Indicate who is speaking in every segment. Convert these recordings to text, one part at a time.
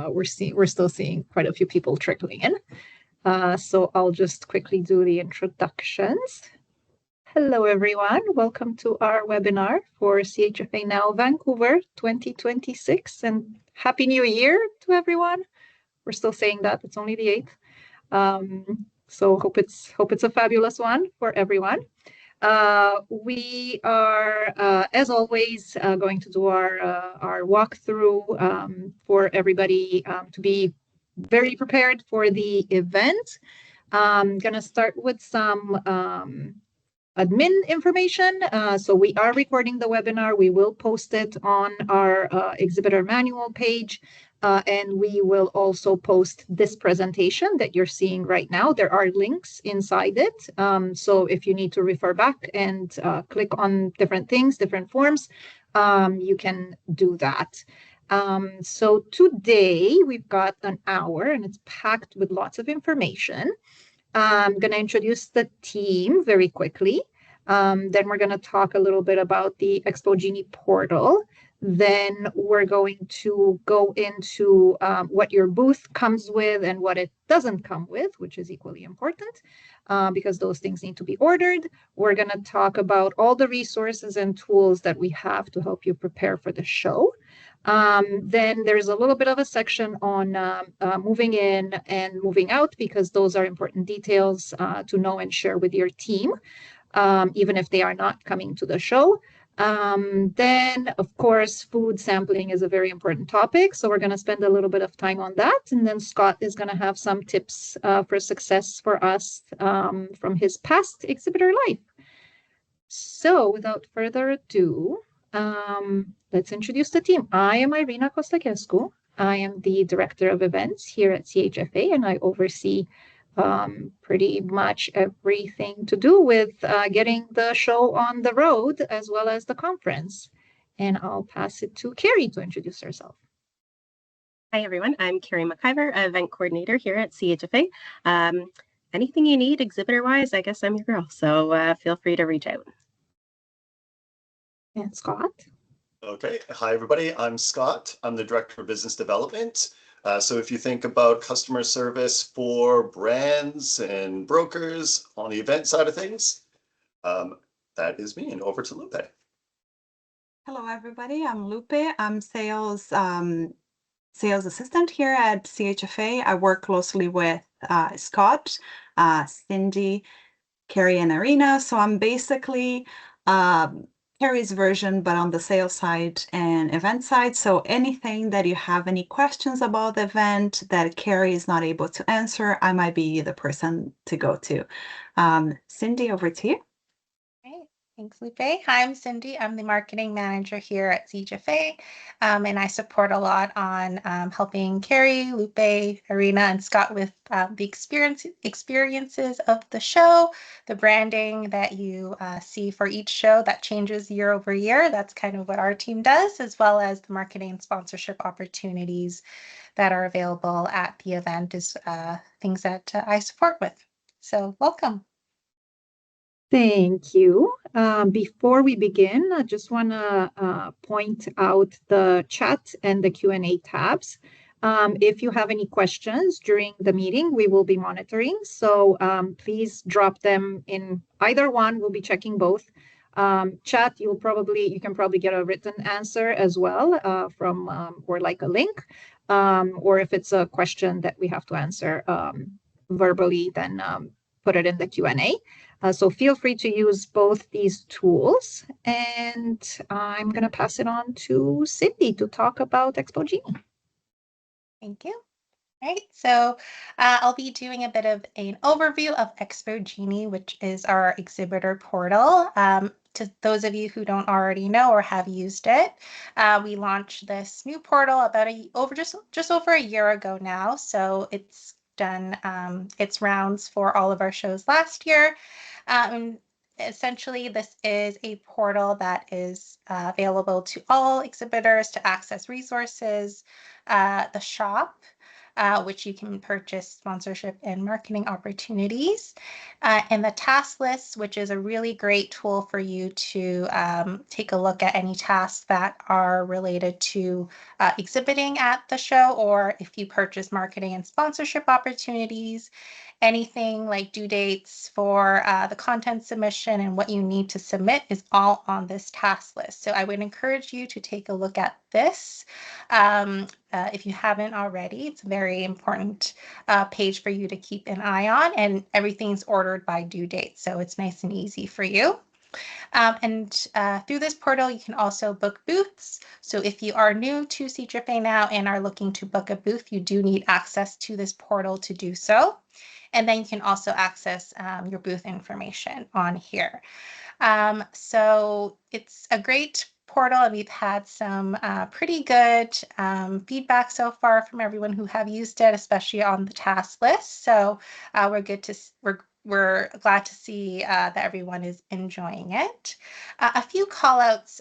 Speaker 1: we're still seeing quite a few people trickling in. So I'll just quickly do the introductions. Hello, everyone. Welcome to our webinar for CHFA Now Vancouver 2026, and Happy New Year to everyone. We're still saying that, it's only the 8th. So hope it's a fabulous one for everyone. We are, as always, going to do our walkthrough for everybody to be very prepared for the event. I'm going to start with some admin information. So we are recording the webinar. We will post it on our exhibitor manual page. And we will also post this presentation that you're seeing right now. There are links inside it. So if you need to refer back and click on different things, different forms, you can do that. So today we've got an hour and it's packed with lots of information. I'm going to introduce the team very quickly. Then we're going to talk a little bit about the Expo Genie portal. Then we're going to go into what your booth comes with and what it doesn't come with, which is equally important because those things need to be ordered. We're going to talk about all the resources and tools that we have to help you prepare for the show. Then there's a little bit of a section on moving in and moving out, because those are important details to know and share with your team, even if they are not coming to the show. Then, of course, food sampling is a very important topic. So we're going to spend a little bit of time on that. And then Scott is going to have some tips for success for us from his past exhibitor life. So without further ado, let's introduce the team. I am Irina Kostakescu. I am the Director of Events here at CHFA, and I oversee pretty much everything to do with getting the show on the road as well as the conference. And I'll pass it to Carrie to introduce herself.
Speaker 2: Hi, everyone. I'm Carrie McIver, event coordinator here at CHFA. Anything you need exhibitor-wise, I guess I'm your girl. So feel free to reach out.
Speaker 1: And Scott.
Speaker 3: Okay. Hi, everybody. I'm Scott. I'm the Director of Business Development. So if you think about customer service for brands and brokers on the event side of things, that is me. And over to Lupe.
Speaker 4: Hello, everybody. I'm Lupe. I'm sales assistant here at CHFA. I work closely with Scott, Cindy, Carrie, and Irina. So I'm basically Carrie's version, but on the sales side and event side. So anything that you have any questions about the event that Carrie is not able to answer, I might be the person to go to. Cindy, over to you.
Speaker 5: Great. Thanks, Lupe. Hi, I'm Cindy. I'm the marketing manager here at CHFA, and I support a lot on helping Carrie, Lupe, Irina, and Scott with the experiences of the show, the branding that you see for each show that changes year over year. That's kind of what our team does, as well as the marketing and sponsorship opportunities that are available at the event is things that I support with. So welcome.
Speaker 1: Thank you. Before we begin, I just want to point out the chat and the Q&A tabs. If you have any questions during the meeting, we will be monitoring. So please drop them in either one. We'll be checking both. Chat, you can probably get a written answer as well from or like a link. Or if it's a question that we have to answer verbally, then put it in the Q&A. So feel free to use both these tools. And I'm going to pass it on to Cindy to talk about Expo Genie.
Speaker 5: Thank you. All right, so I'll be doing a bit of an overview of Expo Genie, which is our exhibitor portal. To those of you who don't already know or have used it, we launched this new portal about just over a year ago now. So it's done its rounds for all of our shows last year. Essentially, this is a portal that is available to all exhibitors to access resources, the shop, which you can purchase sponsorship and marketing opportunities. And the task list, which is a really great tool for you to take a look at any tasks that are related to exhibiting at the show, or if you purchase marketing and sponsorship opportunities, anything like due dates for the content submission and what you need to submit is all on this task list. So I would encourage you to take a look at this if you haven't already. It's a very important page for you to keep an eye on, and everything's ordered by due date, so it's nice and easy for you. Through this portal, you can also book booths. So if you are new to CHFA now and are looking to book a booth, you do need access to this portal to do so. And then you can also access your booth information on here. So it's a great portal, and we've had some pretty good feedback so far from everyone who have used it, especially on the task list. So we're glad to see that everyone is enjoying it. A few call outs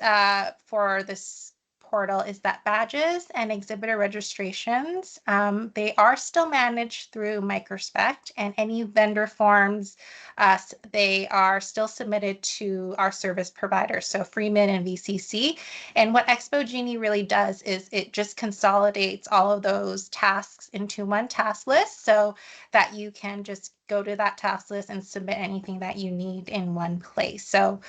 Speaker 5: for this portal is that badges and exhibitor registrations, they are still managed through Microspect, and any vendor forms, they are still submitted to our service providers, so Freeman and VCC. And what Expo Genie really does is it just consolidates all of those tasks into one task list, so that you can just go to that task list and submit anything that you need in one place. So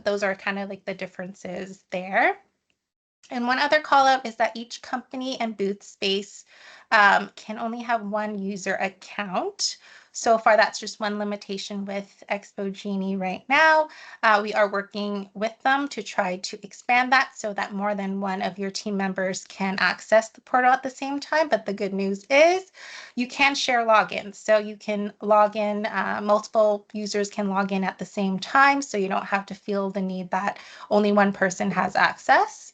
Speaker 5: those are kind of like the differences there. And one other call out is that each company and booth space can only have one user account. So far, that's just one limitation with Expo Genie right now. We are working with them to try to expand that so that more than one of your team members can access the portal at the same time. But the good news is you can share logins. So you can log in, multiple users can log in at the same time. So you don't have to feel the need that only one person has access.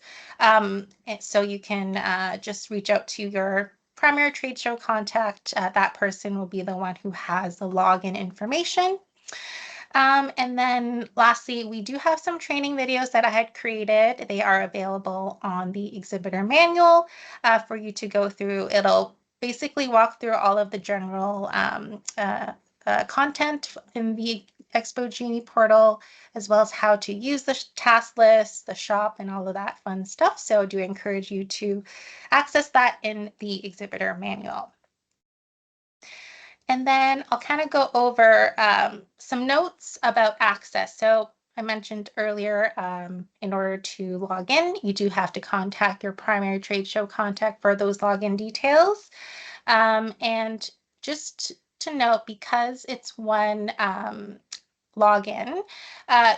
Speaker 5: So you can just reach out to your primary trade show contact. That person will be the one who has the login information. And then lastly, we do have some training videos that I had created. They are available on the exhibitor manual for you to go through. It'll basically walk through all of the general content in the Expo Genie portal, as well as how to use the task list, the shop, and all of that fun stuff. So I do encourage you to access that in the exhibitor manual. And then I'll kind of go over some notes about access. So I mentioned earlier, in order to log in, you do have to contact your primary trade show contact for those login details. And just to note, because it's one login,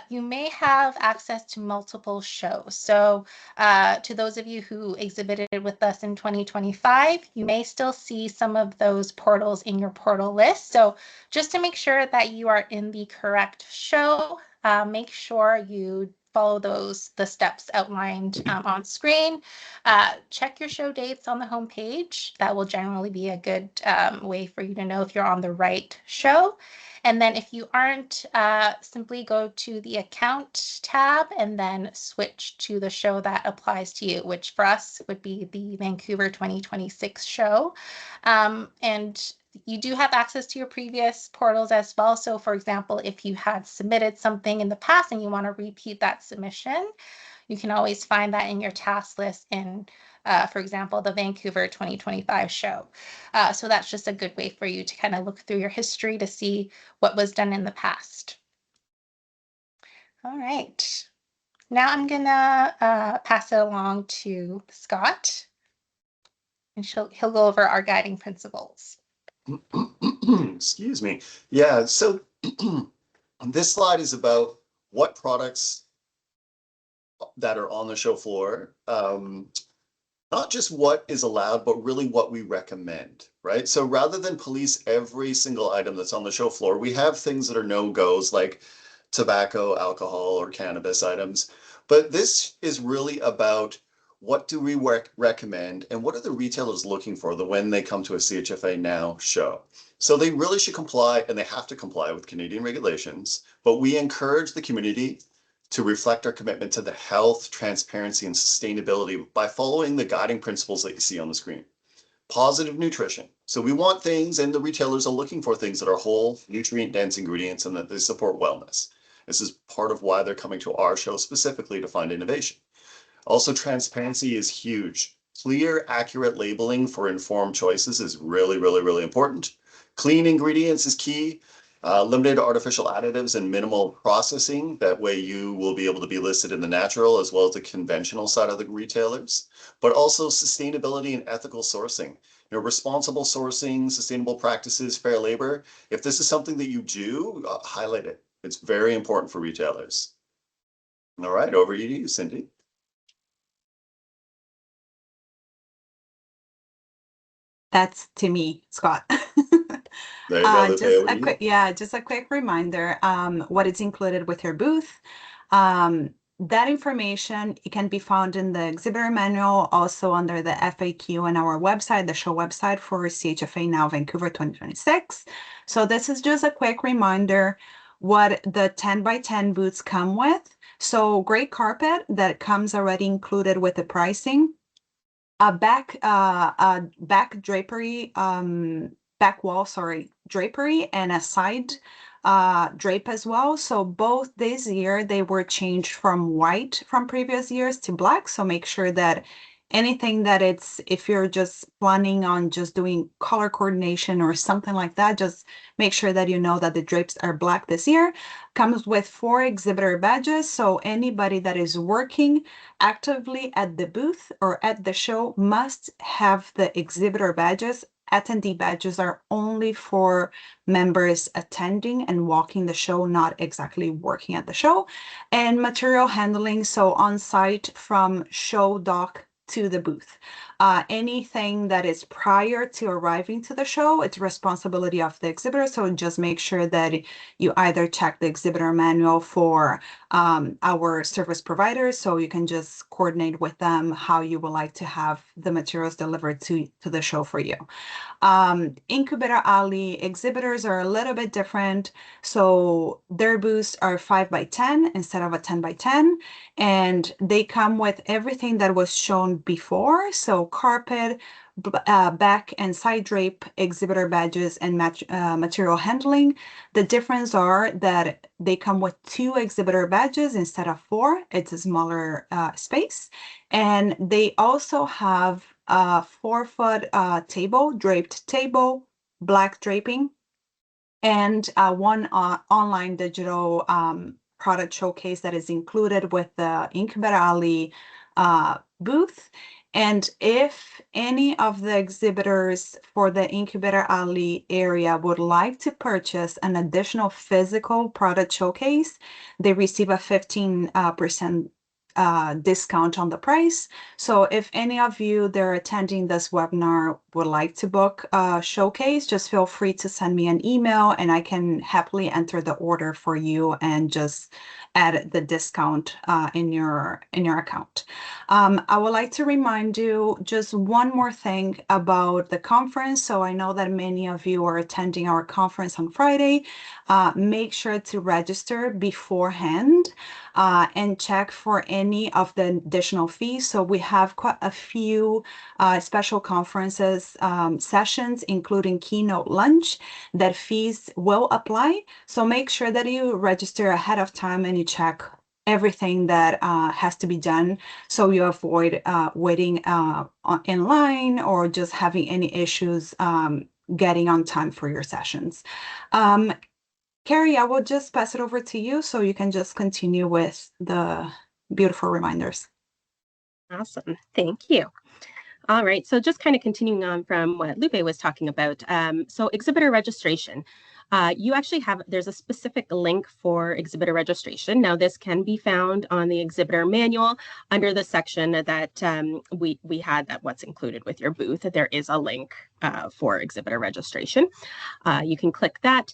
Speaker 5: you may have access to multiple shows. So to those of you who exhibited with us in 2025, you may still see some of those portals in your portal list. So just to make sure that you are in the correct show, make sure you follow the steps outlined on screen. Check your show dates on the homepage. That will generally be a good way for you to know if you're on the right show. And then if you aren't, simply go to the account tab and then switch to the show that applies to you, which for us would be the Vancouver 2026 show. And you do have access to your previous portals as well. So for example, if you had submitted something in the past and you want to repeat that submission, you can always find that in your task list in, for example, the Vancouver 2025 show. So that's just a good way for you to kind of look through your history to see what was done in the past. All right. Now I'm gonna pass it along to Scott, and he'll go over our guiding principles.
Speaker 3: Excuse me. Yeah, so this slide is about what products that are on the show floor, not just what is allowed, but really what we recommend, right? So rather than police every single item that's on the show floor, we have things that are no-goes like tobacco, alcohol, or cannabis items. But this is really about what do we recommend and what are the retailers looking for when they come to a CHFA Now show. So they really should comply, and they have to comply with Canadian regulations, but we encourage the community to reflect our commitment to the health, transparency, and sustainability by following the guiding principles that you see on the screen. positive nutrition. So we want things, and the retailers are looking for things that are whole, nutrient-dense ingredients and that they support wellness. This is part of why they're coming to our show specifically to find innovation. Also, transparency is huge. Clear, accurate labeling for informed choices is really, really, really important. Clean ingredients is key. Limited artificial additives and minimal processing. That way you will be able to be listed in the natural as well as the conventional side of the retailers. But also sustainability and ethical sourcing. You know, responsible sourcing, sustainable practices, fair labor. If this is something that you do, highlight it. It's very important for retailers. All right, over to you, Cindy.
Speaker 4: That's to me, Scott.
Speaker 3: There you go,
Speaker 4: Just a quick reminder, what is included with your booth. That information, it can be found in the exhibitor manual, also under the FAQ on our website, the show website for CHFA Now Vancouver 2026. So this is just a quick reminder what the 10 by 10 booths come with. So gray carpet that comes already included with the pricing. A back drapery, back wall, drapery, and a side drape as well. So both this year they were changed from white from previous years to black. So make sure that anything that if you're just planning on just doing color coordination or something like that, just make sure that you know that the drapes are black this year. Comes with 4 exhibitor badges. So anybody that is working actively at the booth or at the show must have the exhibitor badges. Attendee badges are only for members attending and walking the show, not exactly working at the show. And material handling, so on site from show dock to the booth. Anything that is prior to arriving to the show, it's responsibility of the exhibitor. So just make sure that you either check the exhibitor manual for our service providers, so you can just coordinate with them how you would like to have the materials delivered to the show for you. Incubator Alley exhibitors are a little bit different. So their booths are 5 by 10 instead of a 10 by 10. And they come with everything that was shown before. So carpet, back and side drape, exhibitor badges, and material handling. The difference are that they come with 2 exhibitor badges instead of 4. It's a smaller space. And they also have a 4-foot table, draped table, black draping, and one online digital product showcase that is included with the Incubator Alley booth. And if any of the exhibitors for the Incubator Alley area would like to purchase an additional physical product showcase, they receive a 15% discount on the price. So if any of you that are attending this webinar would like to book a showcase, just feel free to send me an email and I can happily enter the order for you and just add the discount in your account. I would like to remind you just one more thing about the conference. So I know that many of you are attending our conference on Friday. Make sure to register beforehand and check for any of the additional fees. So we have quite a few special conferences sessions, including keynote lunch, that fees will apply. So make sure that you register ahead of time and you check everything that has to be done, so you avoid waiting in line or just having any issues getting on time for your sessions. Carrie, I will just pass it over to you so you can just continue with the beautiful reminders.
Speaker 2: Awesome. Thank you. All right. So just kind of continuing on from what Lupe was talking about. So exhibitor registration. You actually there's a specific link for exhibitor registration. Now, this can be found on the exhibitor manual under the section that we had that what's included with your booth. There is a link for exhibitor registration. You can click that.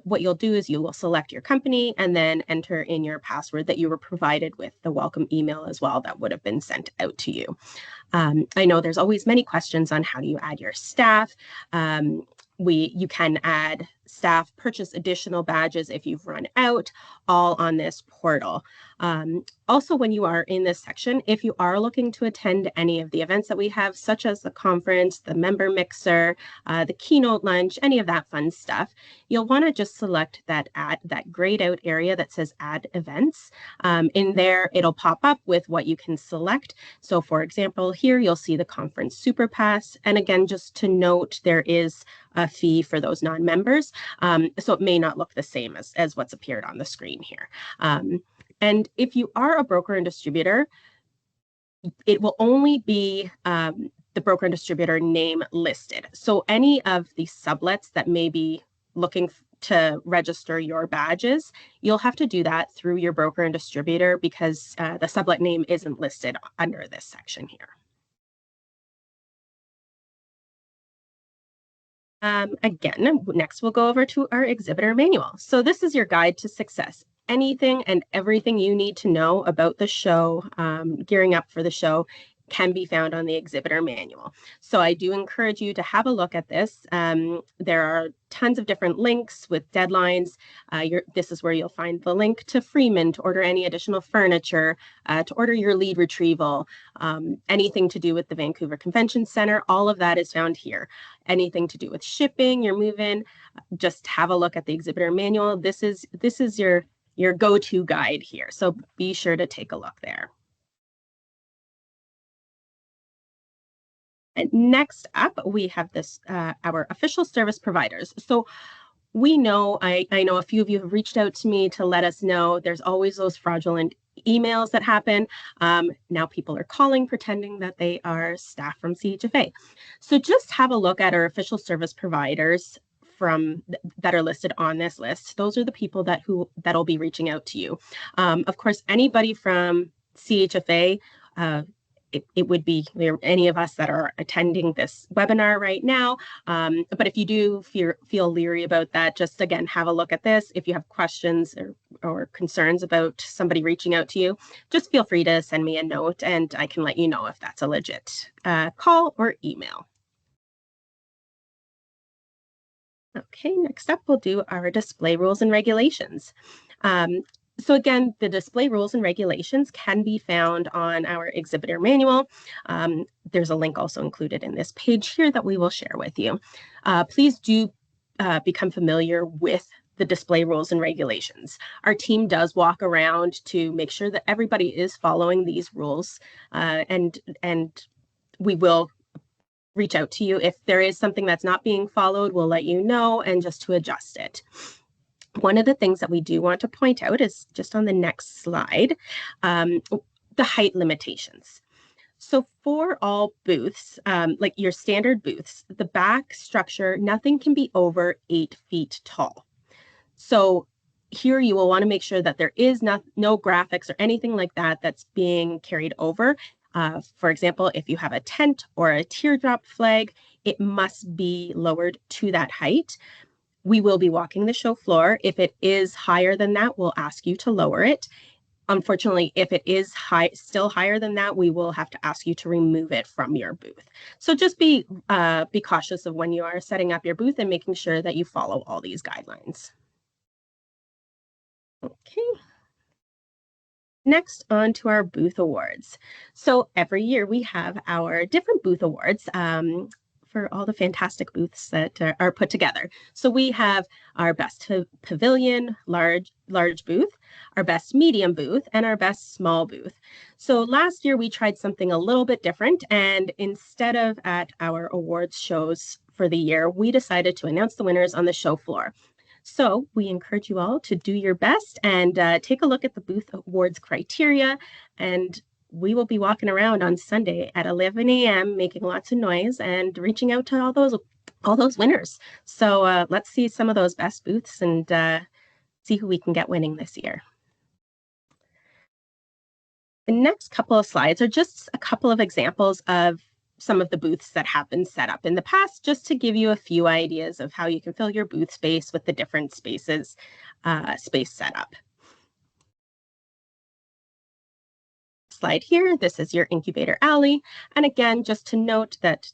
Speaker 2: What you'll do is you will select your company and then enter in your password that you were provided with the welcome email as well that would have been sent out to you. I know there's always many questions on how do you add your staff. You can add staff purchase additional badges if you've run out, all on this portal. Also, when you are in this section, if you are looking to attend any of the events that we have, such as the conference, the member mixer, the keynote lunch, any of that fun stuff, you'll want to just select that grayed out area that says add events. In there, it'll pop up with what you can select. So for example, here you'll see the conference super pass. And again, just to note, there is a fee for those non-members. So it may not look the same as what's appeared on the screen here. And if you are a broker and distributor, it will only be the broker and distributor name listed. So any of the sublets that may be looking to register your badges, you'll have to do that through your broker and distributor because the sublet name isn't listed under this section here. Again, next we'll go over to our exhibitor manual. So this is your guide to success. Anything and everything you need to know about the show, gearing up for the show, can be found on the exhibitor manual. So I do encourage you to have a look at this. There are tons of different links with deadlines. This is where you'll find the link to Freeman to order any additional furniture, to order your lead retrieval, anything to do with the Vancouver Convention Center. All of that is found here. Anything to do with shipping, your move-in, just have a look at the exhibitor manual. This is your go-to guide here. So be sure to take a look there. And next up, we have this our official service providers. So we know, I know a few of you have reached out to me to let us know there's always those fraudulent emails that happen. Now people are calling pretending that they are staff from CHFA. So just have a look at our official service providers that are listed on this list. Those are the people that'll be reaching out to you. Of course, anybody from CHFA, it would be any of us that are attending this webinar right now. But if you do feel leery about that, just again, have a look at this. If you have questions or concerns about somebody reaching out to you, just feel free to send me a note and I can let you know if that's a legit call or email. Okay, next up, we'll do our display rules and regulations. So again, the display rules and regulations can be found on our exhibitor manual. There's a link also included in this page here that we will share with you. Please do become familiar with the display rules and regulations. Our team does walk around to make sure that everybody is following these rules, and we will reach out to you. If there is something that's not being followed, we'll let you know and just to adjust it. One of the things that we do want to point out is just on the next slide, the height limitations. So for all booths, like your standard booths, the back structure, nothing can be over 8 feet tall. So here you will want to make sure that there is no graphics or anything like that that's being carried over. For example, if you have a tent or a teardrop flag, it must be lowered to that height. We will be walking the show floor. If it is higher than that, we'll ask you to lower it. Unfortunately, if it is still higher than that, we will have to ask you to remove it from your booth. So just be cautious of when you are setting up your booth and making sure that you follow all these guidelines. Okay. Next, on to our booth awards. So every year we have our different booth awards for all the fantastic booths that are put together. So we have our best pavilion, large booth, our best medium booth, and our best small booth. So last year we tried something a little bit different, and instead of at our awards shows for the year, we decided to announce the winners on the show floor. So we encourage you all to do your best and take a look at the booth awards criteria, and we will be walking around on Sunday at 11 a.m. making lots of noise and reaching out to all those winners. So let's see some of those best booths and see who we can get winning this year. The next couple of slides are just a couple of examples of some of the booths that have been set up in the past, just to give you a few ideas of how you can fill your booth space with the different space setup. slide here, this is your incubator alley. And again, just to note that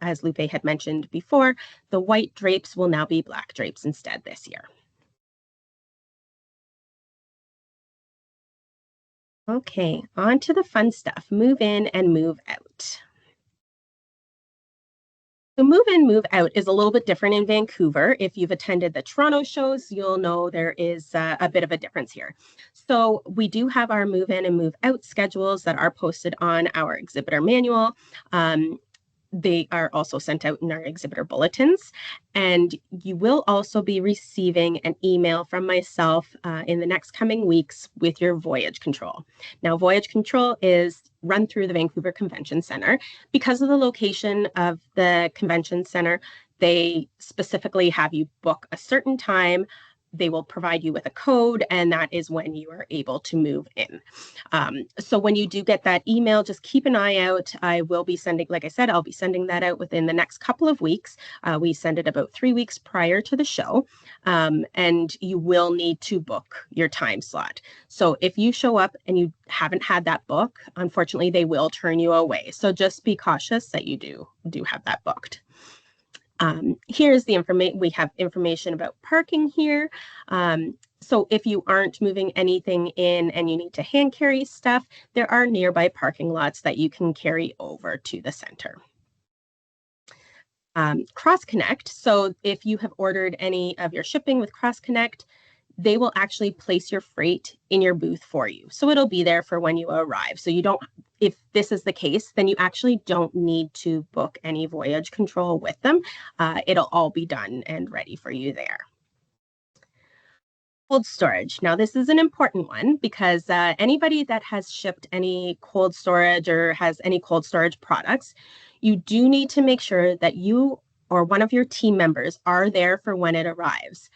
Speaker 2: as Lupe had mentioned before, the white drapes will now be black drapes instead this year. Okay, on to the fun stuff, move in and move out. So move in, move out is a little bit different in Vancouver. If you've attended the Toronto shows, you'll know there is a bit of a difference here. So we do have our move in and move out schedules that are posted on our exhibitor manual. They are also sent out in our exhibitor bulletins, and you will also be receiving an email from myself in the next coming weeks with your voyage control. Now, voyage control is run through the Vancouver Convention Center. Because of the location of the convention center, they specifically have you book a certain time. They will provide you with a code, and that is when you are able to move in. So when you do get that email, just keep an eye out. I will be sending, like I said, I'll be sending that out within the next couple of weeks. We send it about 3 weeks prior to the show, and you will need to book your time slot. So if you show up and you haven't had that book, unfortunately, they will turn you away. So just be cautious that you do have that booked. Here's the information. We have information about parking here. So if you aren't moving anything in and you need to hand carry stuff, there are nearby parking lots that you can carry over to the center. Cross Connect. So if you have ordered any of your shipping with Cross Connect, they will actually place your freight in your booth for you. So it'll be there for when you arrive. So you don't, if this is the case, then you actually don't need to book any voyage control with them. It'll all be done and ready for you there. Cold storage. Now, this is an important one because anybody that has shipped any cold storage or has any cold storage products, you do need to make sure that you or one of your team members are there for when it arrives.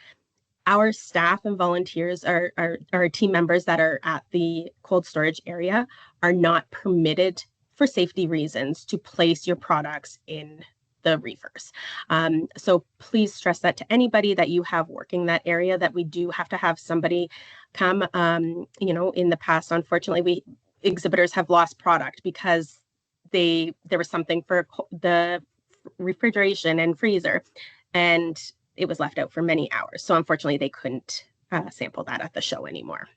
Speaker 2: Our staff and volunteers, our team members that are at the cold storage area are not permitted for safety reasons to place your products in the reefers. So please stress that to anybody that you have working that area, that we do have to have somebody come. In the past, unfortunately, exhibitors have lost product because there was something for the refrigeration and freezer, and it was left out for many hours. So unfortunately, they couldn't sample that at the show anymore.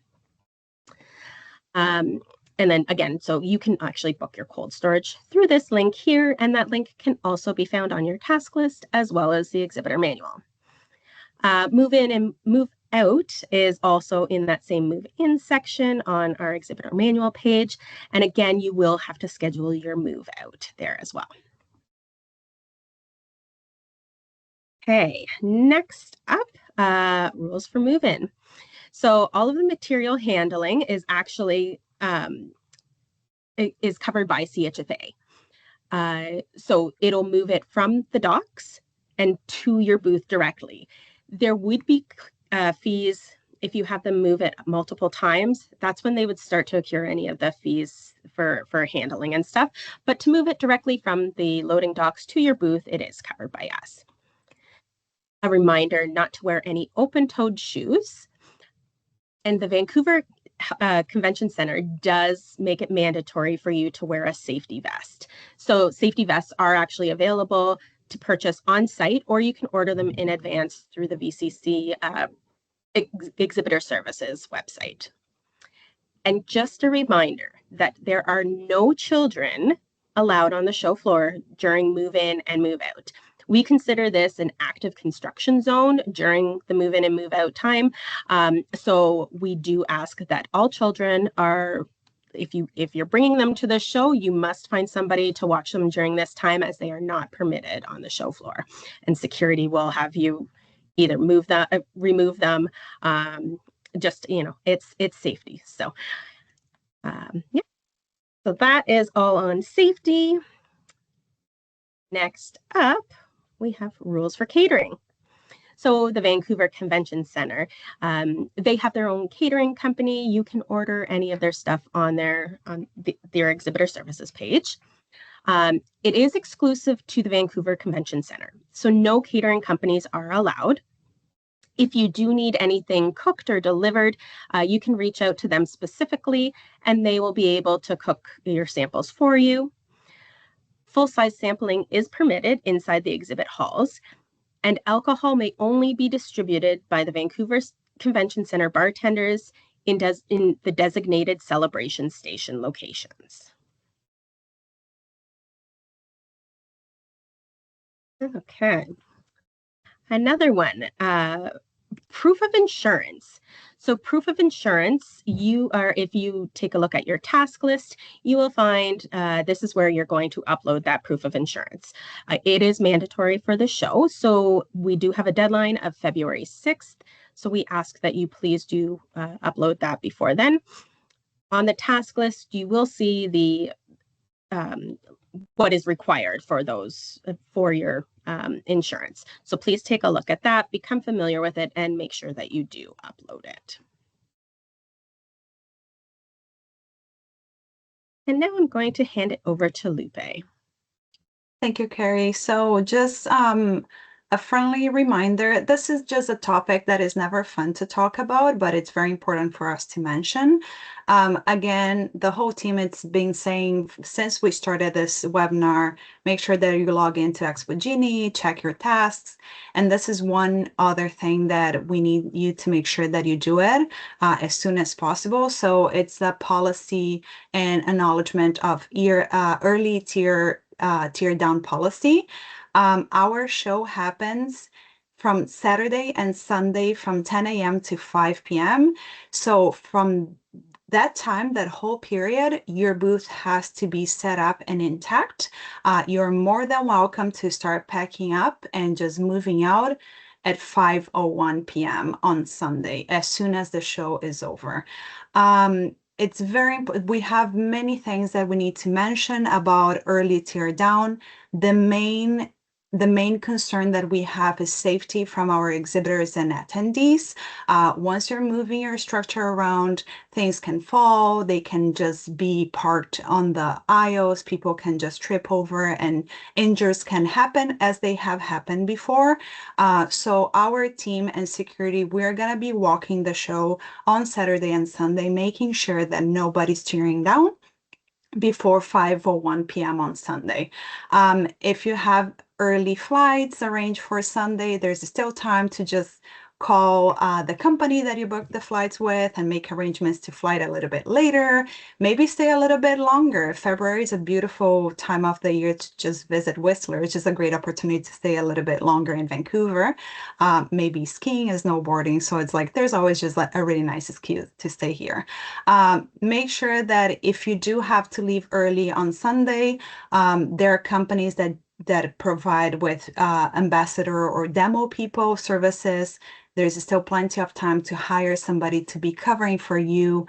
Speaker 2: And then again, so you can actually book your cold storage through this link here, and that link can also be found on your task list as well as the exhibitor manual. Move in and move out is also in that same move in section on our exhibitor manual page. And again, you will have to schedule your move out there as well. Okay, next up, rules for move-in. So all of the material handling is actually is covered by CHFA. So it'll move it from the docks and to your booth directly. There would be fees if you have them move it multiple times. That's when they would start to accrue any of the fees for handling and stuff. But to move it directly from the loading docks to your booth, it is covered by us. A reminder not to wear any open-toed shoes. And the Vancouver Convention Center does make it mandatory for you to wear a safety vest. So safety vests are actually available to purchase on site, or you can order them in advance through the VCC Exhibitor Services website. And just a reminder that there are no children allowed on the show floor during move-in and move-out. We consider this an active construction zone during the move-in and move-out time. So we do ask that all children are, if you're bringing them to the show, you must find somebody to watch them during this time, as they are not permitted on the show floor. And security will have you either remove them. Just, it's safety. So, yeah. So that is all on safety. Next up, we have rules for catering. So the Vancouver Convention Center, they have their own catering company. You can order any of their stuff on their exhibitor services page. It is exclusive to the Vancouver Convention Center, so no catering companies are allowed. If you do need anything cooked or delivered, you can reach out to them specifically, and they will be able to cook your samples for you. Full-size sampling is permitted inside the exhibit halls, and alcohol may only be distributed by the Vancouver Convention Center bartenders in the designated celebration station locations. Okay. Another one, proof of insurance. So proof of insurance, if you take a look at your task list, you will find this is where you're going to upload that proof of insurance. It is mandatory for the show. So we do have a deadline of February 6th. So we ask that you please do upload that before then. On the task list, you will see the what is required for those for your insurance. So please take a look at that, become familiar with it, and make sure that you do upload it. And now I'm going to hand it over to Lupe.
Speaker 4: Thank you, Carrie. So just a friendly reminder, this is just a topic that is never fun to talk about, but it's very important for us to mention. Again, the whole team, it's been saying since we started this webinar, make sure that you log into Expo Genie, check your tasks. And this is one other thing that we need you to make sure that you do it as soon as possible. So it's the policy and acknowledgement of early tier down policy. Our show happens from Saturday and Sunday from 10 a.m. to 5 p.m. So from that time, that whole period, your booth has to be set up and intact. You're more than welcome to start packing up and just moving out at 5:01 p.m. on Sunday, as soon as the show is over. It's very important. We have many things that we need to mention about early tear down. The main concern that we have is safety from our exhibitors and attendees. Once you're moving your structure around, things can fall. They can just be parked on the aisles. People can just trip over and injuries can happen, as they have happened before. So our team and security, we're going to be walking the show on Saturday and Sunday, making sure that nobody's tearing down before 5:01 p.m. on Sunday. If you have early flights arranged for Sunday, there's still time to just call the company that you booked the flights with and make arrangements to fly a little bit later, maybe stay a little bit longer. February is a beautiful time of the year to just visit Whistler. It's just a great opportunity to stay a little bit longer in Vancouver, maybe skiing and snowboarding. So it's like there's always just like a really nice excuse to stay here. Make sure that if you do have to leave early on Sunday, there are companies that provide with ambassador or demo people services. There's still plenty of time to hire somebody to be covering for you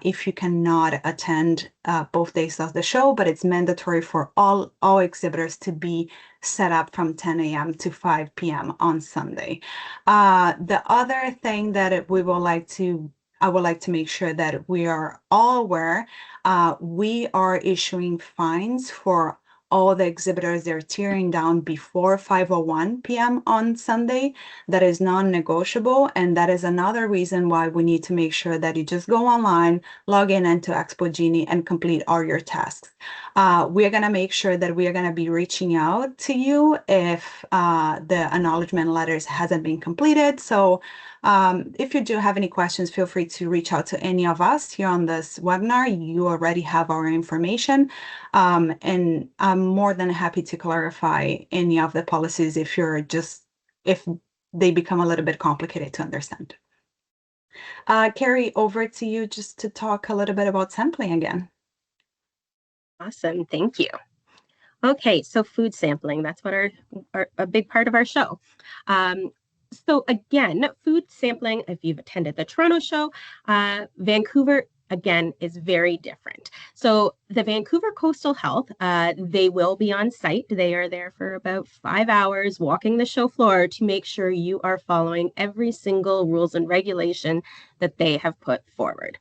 Speaker 4: if you cannot attend both days of the show, but it's mandatory for all exhibitors to be set up from 10 a.m. to 5 p.m. on Sunday. The other thing that I would like to make sure that we are all aware, we are issuing fines for all the exhibitors. They're tearing down before 5:01 p.m. on Sunday. That is non-negotiable, and that is another reason why we need to make sure that you just go online, log in into Expo Genie, and complete all your tasks. We are going to make sure that we are going to be reaching out to you if the acknowledgement letters hasn't been completed. So if you do have any questions, feel free to reach out to any of us here on this webinar. You already have our information, and I'm more than happy to clarify any of the policies if they become a little bit complicated to understand. Carrie, over to you just to talk a little bit about sampling again.
Speaker 2: Awesome, thank you. Okay, so food sampling, that's what a big part of our show. So again, food sampling, if you've attended the Toronto show, Vancouver, again, is very different. So the Vancouver Coastal Health, they will be on site. They are there for about 5 hours walking the show floor to make sure you are following every single rules and regulation that they have put forward.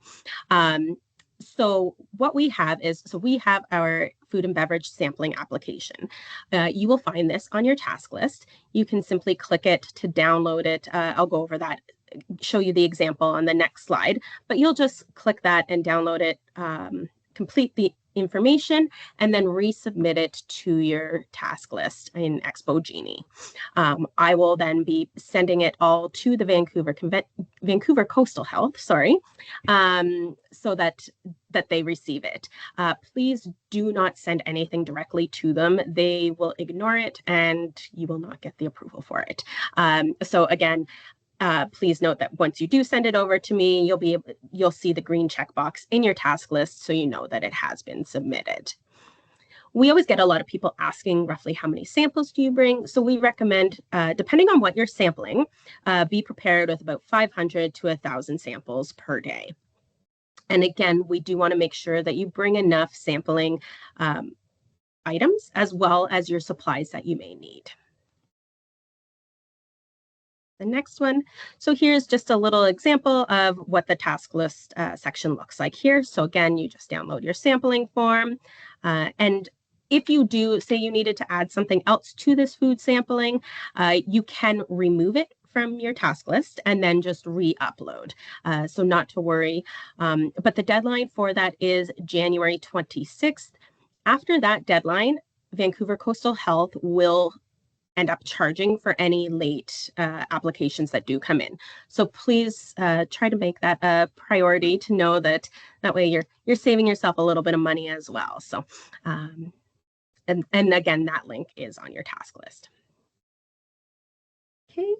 Speaker 2: So what we have is, so we have our food and beverage sampling application. You will find this on your task list. You can simply click it to download it. I'll go over that, show you the example on the next slide, but you'll just click that and download it, complete the information, and then resubmit it to your task list in Expo Genie. I will then be sending it all to the Vancouver Coastal Health, so that they receive it. Please do not send anything directly to them. They will ignore it and you will not get the approval for it. So again, please note that once you do send it over to me, you'll see the green checkbox in your task list so you know that it has been submitted. We always get a lot of people asking roughly how many samples do you bring. So we recommend, depending on what you're sampling, be prepared with about 500 to 1,000 samples per day. And again, we do want to make sure that you bring enough sampling items as well as your supplies that you may need. The next one. So here's just a little example of what the task list section looks like here. So again, you just download your sampling form. And if you do say you needed to add something else to this food sampling, you can remove it from your task list and then just re-upload. So not to worry. But the deadline for that is January 26th. After that deadline, Vancouver Coastal Health will end up charging for any late applications that do come in. So please try to make that a priority to know that way you're saving yourself a little bit of money as well. So, and again, that link is on your task list. Okay.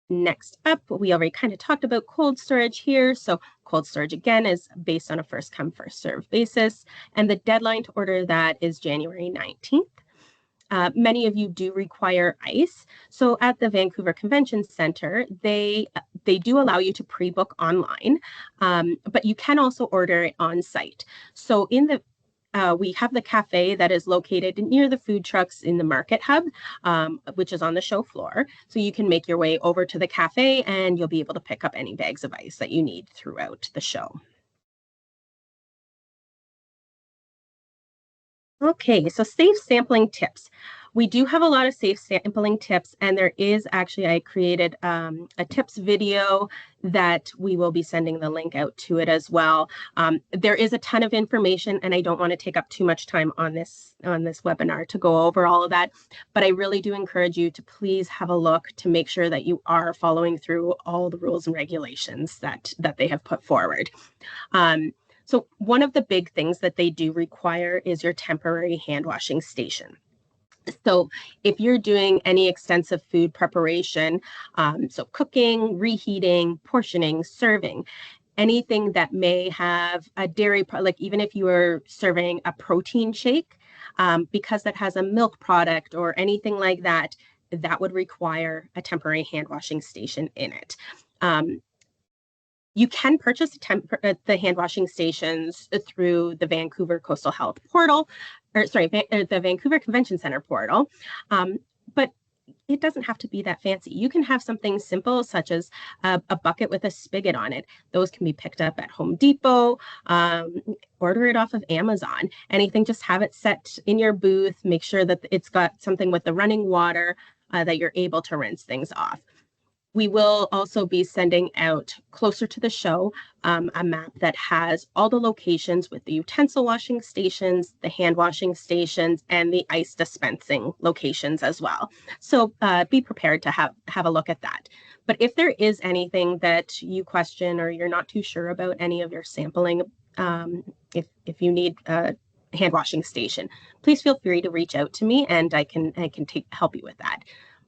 Speaker 2: Next up, we already kind of talked about cold storage here. So cold storage, again, is based on a first come, first served basis. And the deadline to order that is January 19th. Many of you do require ice. So at the Vancouver Convention Center, they do allow you to pre-book online, but you can also order it on site. So we have the cafe that is located near the food trucks in the market hub, which is on the show floor. So you can make your way over to the cafe and you'll be able to pick up any bags of ice that you need throughout the show. Okay, so safe sampling tips. We do have a lot of safe sampling tips, and there is actually, I created a tips video that we will be sending the link out to it as well. There is a ton of information, and I don't want to take up too much time on this webinar to go over all of that, but I really do encourage you to please have a look to make sure that you are following through all the rules and regulations that they have put forward. So one of the big things that they do require is your temporary hand washing station. So if you're doing any extensive food preparation, so cooking, reheating, portioning, serving, anything that may have a dairy, like even if you are serving a protein shake, because that has a milk product or anything like that, that would require a temporary hand washing station in it. You can purchase the hand washing stations through the Vancouver Coastal Health portal, or sorry, the Vancouver Convention Center portal, but it doesn't have to be that fancy. You can have something simple such as a bucket with a spigot on it. Those can be picked up at Home Depot, order it off of Amazon, anything, just have it set in your booth, make sure that it's got something with the running water that you're able to rinse things off. We will also be sending out closer to the show a map that has all the locations with the utensil washing stations, the hand washing stations, and the ice dispensing locations as well. So be prepared to have a look at that. But if there is anything that you question or you're not too sure about any of your sampling, if you need a hand washing station, please feel free to reach out to me and I can help you with that.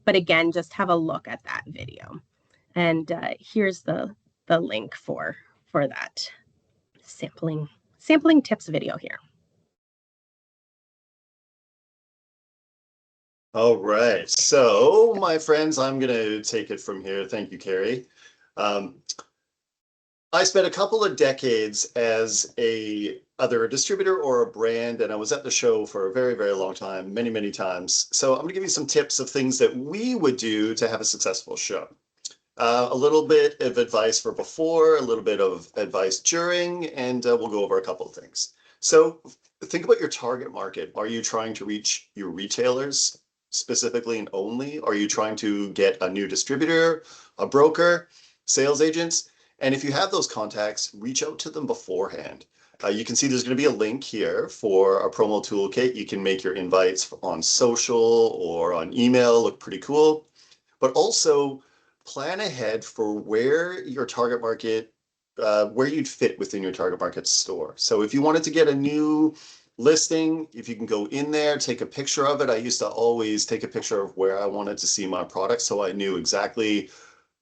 Speaker 2: But again, just have a look at that video. And here's the link for that sampling tips video here.
Speaker 3: All right. So, my friends, I'm going to take it from here. Thank you, Carrie. I spent a couple of decades as either a distributor or a brand, and I was at the show for a very, very long time, many, many times. So I'm going to give you some tips of things that we would do to have a successful show. A little bit of advice for before, a little bit of advice during, and we'll go over a couple of things. So think about your target market. Are you trying to reach your retailers specifically and only? Are you trying to get a new distributor, a broker, sales agents? And if you have those contacts, reach out to them beforehand. You can see there's going to be a link here for a promo toolkit. You can make your invites on social or on email look pretty cool, but also plan ahead for where your target market, where you'd fit within your target market store. So if you wanted to get a new listing, if you can go in there, take a picture of it. I used to always take a picture of where I wanted to see my product so I knew exactly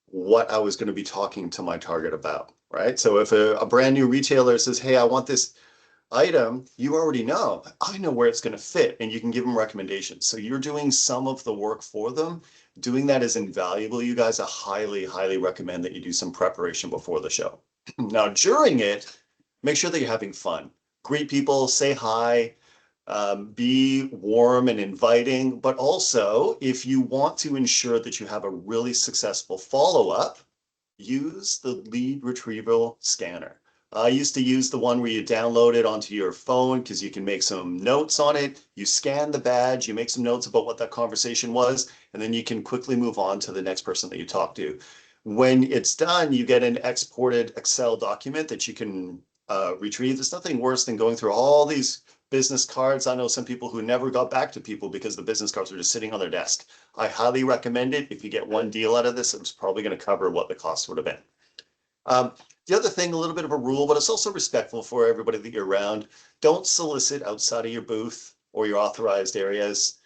Speaker 3: what I was going to be talking to my target about, right? So if a brand new retailer says, hey, I want this item, you already know, I know where it's going to fit, and you can give them recommendations. So you're doing some of the work for them. Doing that is invaluable. You guys, I highly, highly recommend that you do some preparation before the show. Now, during it, make sure that you're having fun. Greet people, say hi, be warm and inviting, but also if you want to ensure that you have a really successful follow-up, use the lead retrieval scanner. I used to use the one where you download it onto your phone because you can make some notes on it. You scan the badge, you make some notes about what that conversation was, and then you can quickly move on to the next person that you talk to. When it's done, you get an exported Excel document that you can retrieve. There's nothing worse than going through all these business cards. I know some people who never got back to people because the business cards were just sitting on their desk. I highly recommend it. If you get one deal out of this, it's probably going to cover what the cost would have been. The other thing, a little bit of a rule, but it's also respectful for everybody that you're around. Don't solicit outside of your booth or your authorized areas.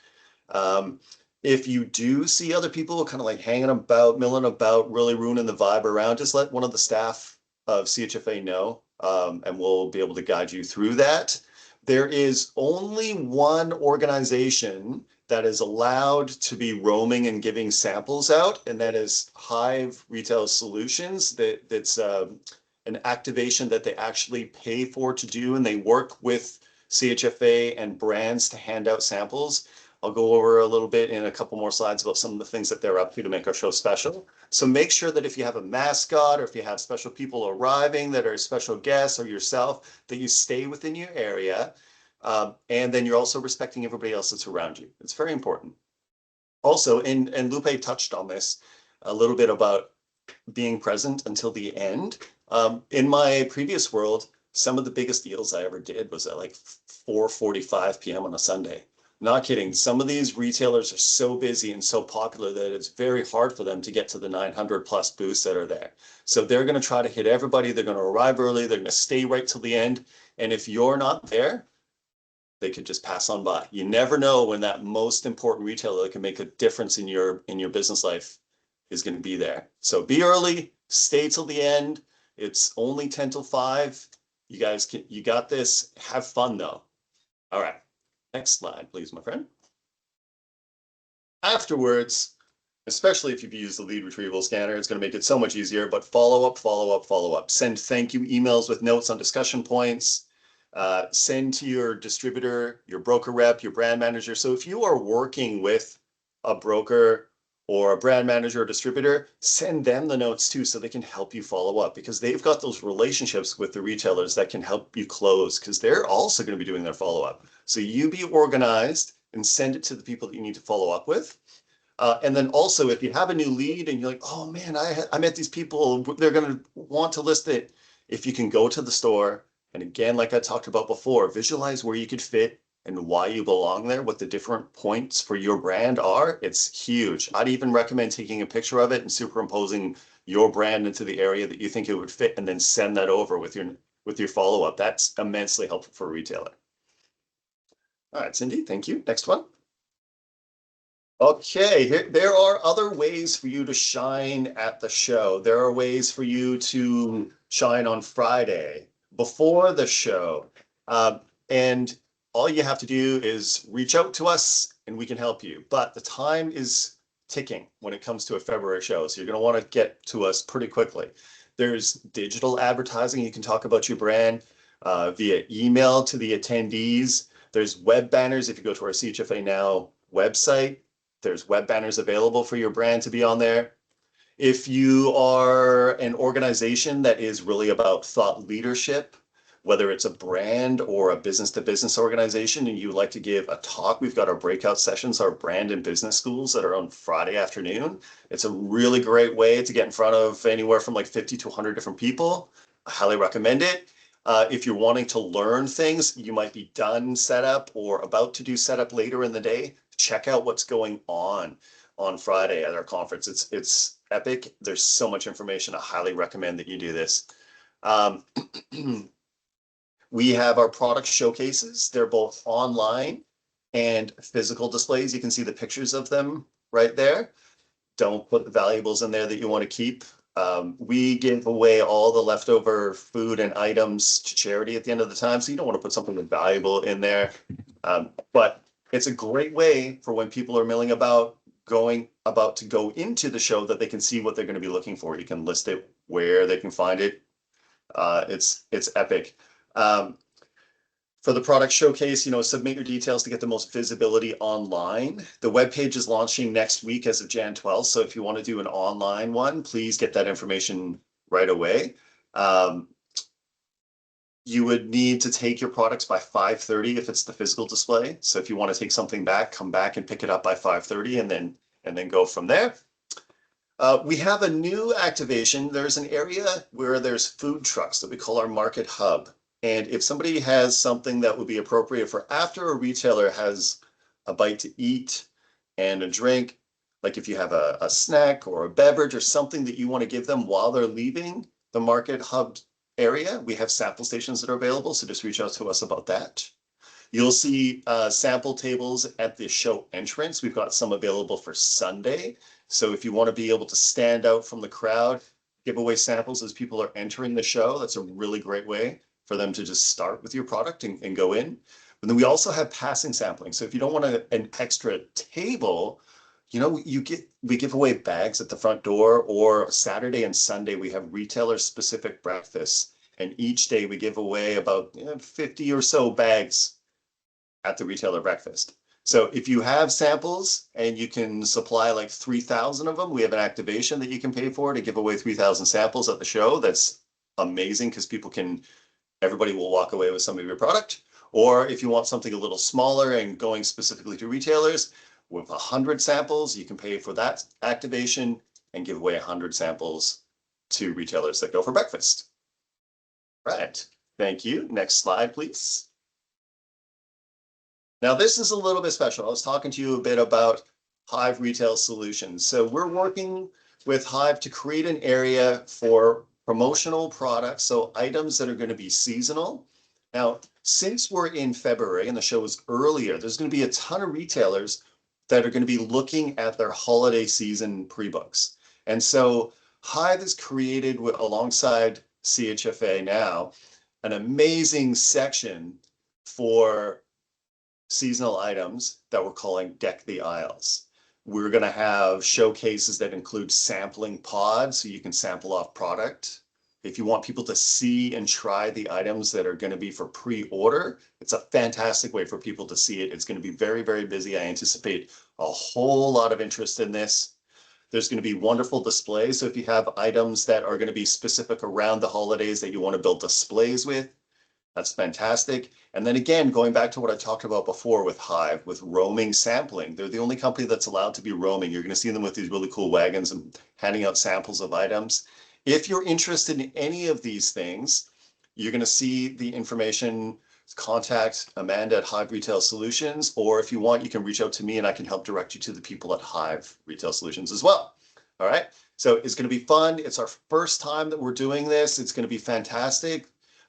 Speaker 3: If you do see other people kind of like hanging about, milling about, really ruining the vibe around, just let one of the staff of CHFA know, and we'll be able to guide you through that. There is only one organization that is allowed to be roaming and giving samples out, and that is Hive Retail Solutions. That's an activation that they actually pay for to do, and they work with CHFA and brands to hand out samples. I'll go over a little bit in a couple more slides about some of the things that they're up to make our show special. So make sure that if you have a mascot or if you have special people arriving that are special guests or yourself, that you stay within your area. And then you're also respecting everybody else that's around you. It's very important. Also, and Lupe touched on this a little bit about being present until the end. In my previous world, some of the biggest deals I ever did was at like 4:45 p.m. on a Sunday. Not kidding. Some of these retailers are so busy and so popular that it's very hard for them to get to the 900 plus booths that are there. So they're going to try to hit everybody. They're going to arrive early. They're going to stay right till the end. And if you're not there, they could just pass on by. You never know when that most important retailer that can make a difference in your business life is going to be there. So be early, stay till the end. It's only 10 till 5. You guys you got this. Have fun though. All right. Next slide, please, my friend. Afterwards, especially if you've used the lead retrieval scanner, it's going to make it so much easier, but follow up, follow up, follow up. Send thank you emails with notes on discussion points. Send to your distributor, your broker rep, your brand manager. So if you are working with a broker or a brand manager or distributor, send them the notes too so they can help you follow up because they've got those relationships with the retailers that can help you close because they're also going to be doing their follow-up. So you be organized and send it to the people that you need to follow up with. And then also if you have a new lead and you're like, oh man, I met these people, they're going to want to list it. If you can go to the store, and again, like I talked about before, visualize where you could fit and why you belong there, what the different points for your brand are. It's huge. I'd even recommend taking a picture of it and superimposing your brand into the area that you think it would fit and then send that over with your follow-up. That's immensely helpful for a retailer. All right, Cindy, thank you. Next one. Okay, there are other ways for you to shine at the show. There are ways for you to shine on Friday before the show. And all you have to do is reach out to us and we can help you. But the time is ticking when it comes to a February show. So you're going to want to get to us pretty quickly. There's digital advertising. You can talk about your brand via email to the attendees. There's web banners. If you go to our CHFA Now website, there's web banners available for your brand to be on there. If you are an organization that is really about thought leadership, whether it's a brand or a business-to-business organization, and you would like to give a talk, we've got our breakout sessions, our brand and business schools that are on Friday afternoon. It's a really great way to get in front of anywhere from like 50 to 100 different people. I highly recommend it. If you're wanting to learn things, you might be done setup or about to do setup later in the day. Check out what's going on Friday at our conference. It's epic. There's so much information. I highly recommend that you do this. We have our product showcases. They're both online and physical displays. You can see the pictures of them right there. Don't put the valuables in there that you want to keep. We give away all the leftover food and items to charity at the end of the time, so you don't want to put something valuable in there. But it's a great way for when people are milling about, about to go into the show, that they can see what they're going to be looking for. You can list it where they can find it. It's epic. For the product showcase, submit your details to get the most visibility online. The webpage is launching next week as of Jan 12th. So if you want to do an online one, please get that information right away. You would need to take your products by 5:30 if it's the physical display. So if you want to take something back, come back and pick it up by 5:30 and then go from there. We have a new activation. There's an area where there's food trucks that we call our market hub. And if somebody has something that would be appropriate for after a retailer has a bite to eat and a drink, like if you have a snack or a beverage or something that you want to give them while they're leaving the market hub area, we have sample stations that are available. So just reach out to us about that. You'll see sample tables at the show entrance. We've got some available for Sunday. So if you want to be able to stand out from the crowd, give away samples as people are entering the show, that's a really great way for them to just start with your product and go in. But then we also have passing sampling. So if you don't want an extra table, we give away bags at the front door, or Saturday and Sunday, we have retailer specific breakfasts. And each day we give away about 50 or so bags at the retailer breakfast. So if you have samples and you can supply like 3,000 of them, we have an activation that you can pay for to give away 3,000 samples at the show. That's amazing because everybody will walk away with some of your product. Or if you want something a little smaller and going specifically to retailers, with 100 samples, you can pay for that activation and give away 100 samples to retailers that go for breakfast. Right. Thank you. Next slide, please. Now, this is a little bit special. I was talking to you a bit about Hive Retail Solutions. So we're working with Hive to create an area for promotional products, so items that are going to be seasonal. Now, since we're in February and the show is earlier, there's going to be a ton of retailers that are going to be looking at their holiday season pre-books. And so Hive has created, alongside CHFA now, an amazing section for seasonal items that we're calling Deck the Aisles. We're going to have showcases that include sampling pods, so you can sample off product. If you want people to see and try the items that are going to be for pre-order, it's a fantastic way for people to see it. It's going to be very, very busy. I anticipate a whole lot of interest in this. There's going to be wonderful displays. So if you have items that are going to be specific around the holidays that you want to build displays with, that's fantastic. And then again, going back to what I talked about before with Hive, with roaming sampling, they're the only company that's allowed to be roaming. You're going to see them with these really cool wagons and handing out samples of items. If you're interested in any of these things, you're going to see the information. Contact Amanda at Hive Retail Solutions, or if you want, you can reach out to me and I can help direct you to the people at Hive Retail Solutions as well. All right. So it's going to be fun. It's our first time that we're doing this. It's going to be fantastic.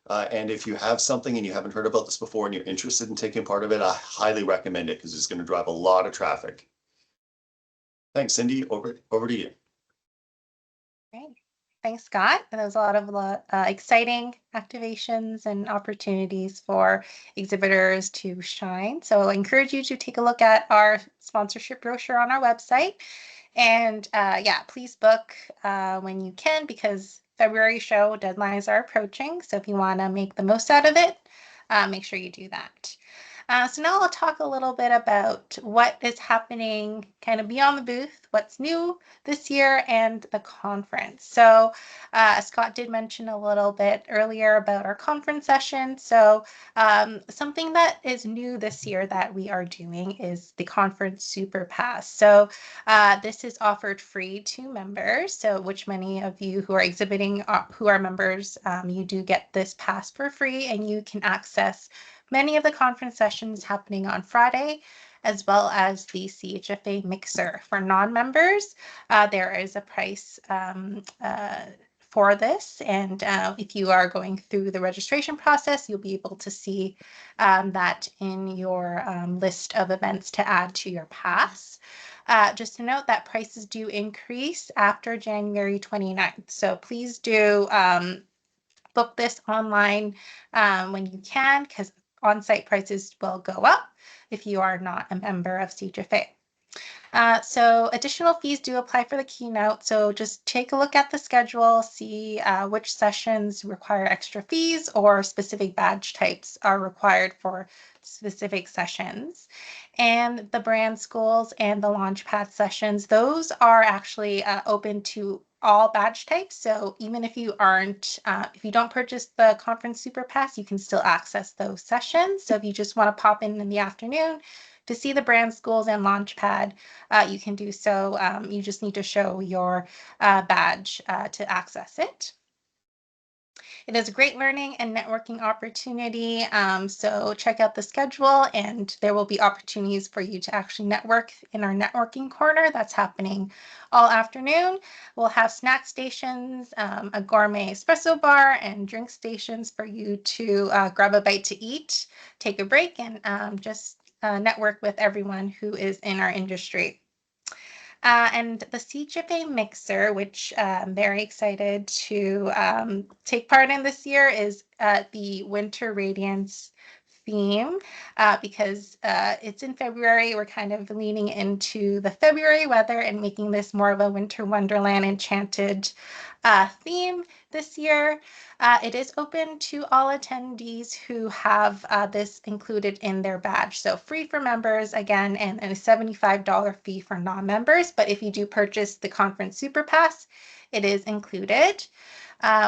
Speaker 3: And if you have something and you haven't heard about this before and you're interested in taking part of it, I highly recommend it because it's going to drive a lot of traffic. Thanks, Cindy. Over to you.
Speaker 5: Great. Thanks, Scott. There was a lot of exciting activations and opportunities for exhibitors to shine. So I encourage you to take a look at our sponsorship brochure on our website. And yeah, please book when you can, because February show deadlines are approaching. So if you want to make the most out of it, make sure you do that. So now I'll talk a little bit about what is happening kind of beyond the booth, what's new this year, and the conference. So Scott did mention a little bit earlier about our conference session. So something that is new this year that we are doing is the conference super pass. So this is offered free to members. So which many of you who are exhibiting who are members, you do get this pass for free, and you can access many of the conference sessions happening on Friday, as well as the CHFA mixer. For non-members, there is a price for this, and if you are going through the registration process, you'll be able to see that in your list of events to add to your pass. Just to note that prices do increase after January 29th, so please do book this online when you can, because on-site prices will go up if you are not a member of CHFA. So additional fees do apply for the keynote. So just take a look at the schedule, see which sessions require extra fees or specific badge types are required for specific sessions. And the brand schools and the Launchpad sessions, those are actually open to all badge types. So even if you aren't, if you don't purchase the conference super pass, you can still access those sessions. So if you just want to pop in the afternoon to see the brand schools and Launchpad, you can do so. You just need to show your badge to access it. It is a great learning and networking opportunity. So check out the schedule, and there will be opportunities for you to actually network in our networking corner that's happening all afternoon. We'll have snack stations, a gourmet espresso bar, and drink stations for you to grab a bite to eat, take a break, and just network with everyone who is in our industry. And the CHFA mixer, which I'm very excited to take part in this year, is the Winter Radiance theme because it's in February. We're kind of leaning into the February weather and making this more of a Winter Wonderland enchanted theme this year. It is open to all attendees who have this included in their badge. So free for members, again, and a $75 fee for non-members. But if you do purchase the Conference Super Pass, it is included